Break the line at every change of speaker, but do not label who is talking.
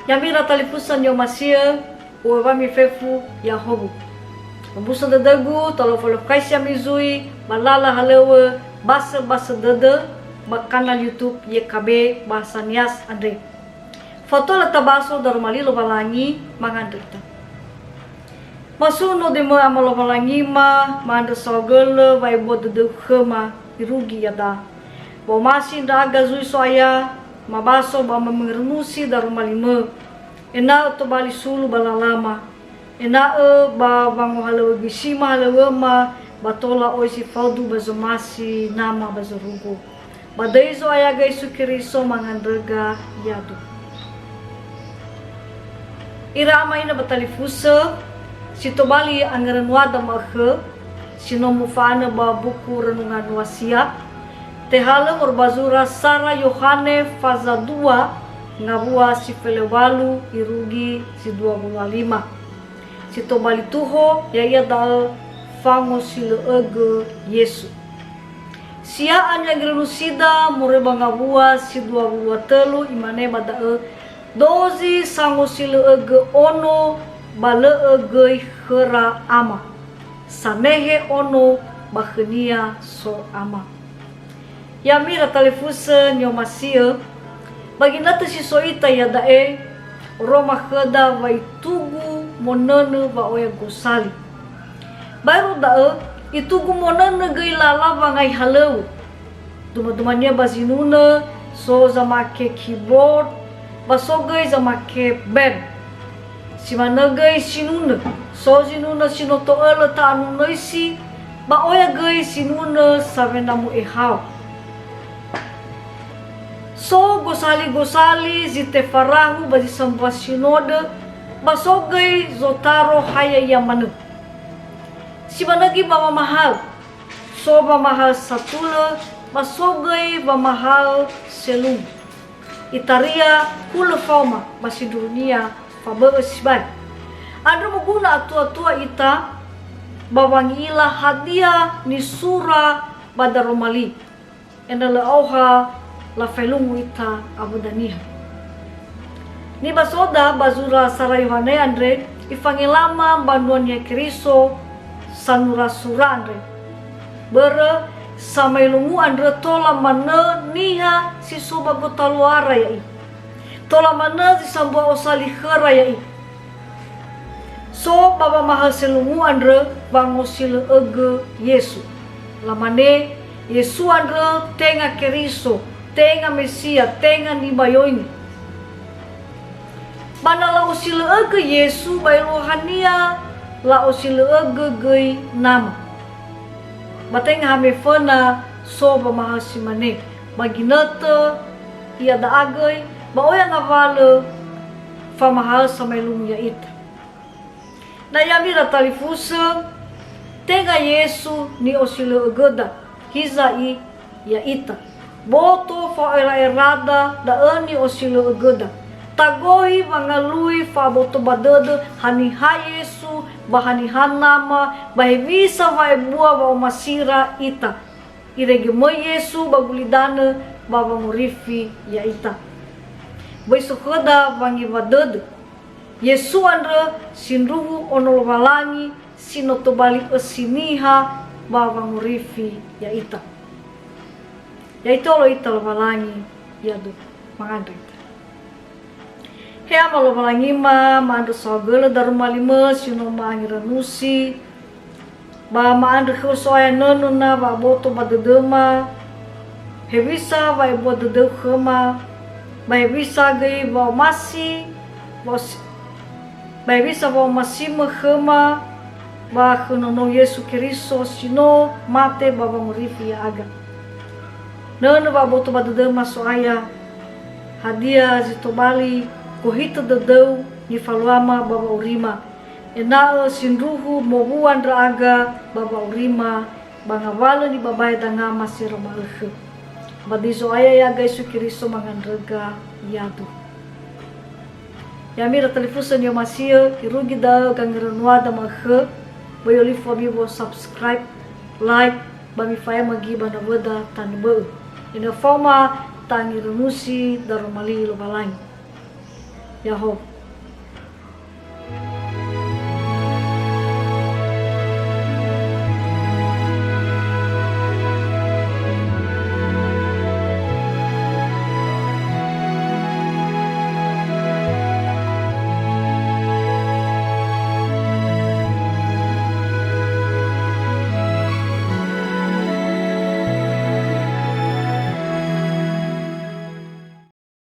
Yamira talifusan yo masia uwa mi fefu ya hobu. Busa dadagu tolo folo kaisya mizui balala halewe basa dada bakanal YouTube YKB bahasa Nias Andre. Foto la tabaso darmalilo balangi mangandrita. Masuno de mo amalo balangi ma manda sogel vai bod de khema irugi yada. Bo masin daga zui soaya mabaso ba mengernusi darmalima. Ena to bali sulu balalama. Ena ba bango halawe bisima halawe ma batola oisi faldu bazomasi nama bazorugo. Badaizo ayaga Yesu Kristo mangandrega yadu. Irama ina batalifusa sitobali anggaran wada makhe sinomufana ba buku renungan wasiat tehala morbazura Sara Yohane faza 2 ngabua si felewalu irugi si 25 sitobali tuho yaya dal fango sile ege Yesu sia anya grenusida mureba ngabua si 23 imane bada dozi sango sile ege ono bale ege khera ama sanehe ono bakhnia so ama yamira talifusa nyomasia baginda si soita ya dae roma khada vai tugu monene ba oya gosali baru dae itugu monene gai lala bangai halau duma-dumanya bazinuna so zamake keyboard basogai zamake band si mana gai sinuna so sinuna sinoto ele ta anu noisi ba oya gai sinuna savenamu ehau so gosali zite farahu bazi sambua sinode basogai zotaro haya yamanu si managi ba mahal so ba mahal satula basogai ba mahal selum itaria hula fama masih dunia fabesban andro muguna atua-tua ita bawangila hadiah ni sura badaromali endala auha la felungu ita abudaniha ni basoda bazura Sara Yohane Andre ifangilama banduan ya Kristo sanura sura Andre bere samailungu Andre tola mana niha si soba gotaluara ya tola mana si sambua osali khera ya so baba mahal selungu Andre bango sile ege Yesu lamane Yesu Andre tenga Kristo tenga Mesia tenga nibayoini mana la usile ege Yesu bai rohania la usile ege gei nama batenga hame fana so ba mahal simane baginata ia da agai ba oya ngavale fa mahal samelung ya ita na yamira talifusa tenga Yesu ni osile egeda hizai ya ita boto fa erada da ani osile egeda tagohi mangalui fa boto badede hani ha Yesu bahani hanama bahivisa vai bua ba masira ita irege mo Yesu bagulidana baba murifi ya ita baisokhoda bangi badede Yesu Andre sinruhu onol walangi sinotobali esiniha baba murifi ya ita lo ita walangi ya do mangandre he amalo walangi ma mando sogele darmalima sino mangiranusi ba maandre khosoya nonuna ba boto badedema hevisa ba bodede khema ba hevisa gai ba masi ba hevisa ba masi khema ba khono Yesu Kristo sino mate baba murifi ya aga nono ba boto badedema soaya hadia zitobali kohita dedeu ni faluama baba urima enao sinruhu mobuan raga baba urima bangawalo ni babai danga masiro malhe badizo aya ya Yesu Kristo mangandrega yadu yamira telefusan yo masio irugi da gangeranwa da makhe boyoli fobi bo subscribe like bami faya magi bana wada tanbe ina forma tangi renusi darumali lo balang Yahob.